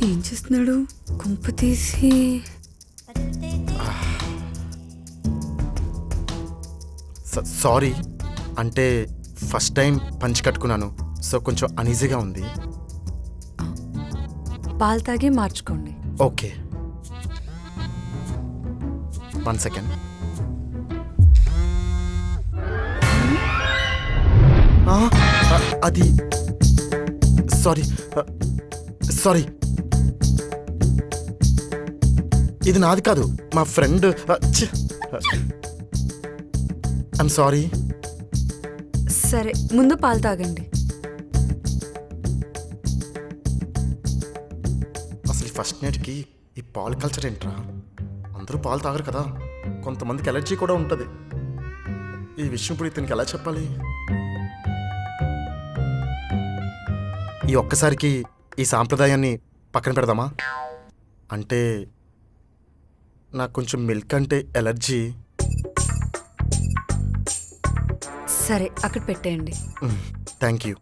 ఏం చేస్తున్నాడు? కొంప తీసి సారీ, అంటే ఫస్ట్ టైం పంచి కట్టుకున్నాను, సో కొంచెం అనీజీగా ఉంది. పాలు తాగి మార్చుకోండి. Okay, 1 second. అది సారీ సారీ, ఇది నాది కాదు, మా ఫ్రెండ్. I'm sorry. సరే, ముందు పాలు తాగండి. అసలు ఫస్ట్ నైట్కి ఈ పాలు కల్చర్ ఏంట్రా? అందరూ పాలు తాగరు కదా, కొంతమందికి ఎలర్జీ కూడా ఉంటుంది. ఈ విషయం ఇప్పుడు ఇతనికి ఎలా చెప్పాలి? ఈ ఒక్కసారికి ఈ సాంప్రదాయాన్ని పక్కన పెడదామా? అంటే నాకు కొంచెం మిల్క్ అంటే ఎలర్జీ. సరే, అక్కడ పెట్టేయండి. Thank you.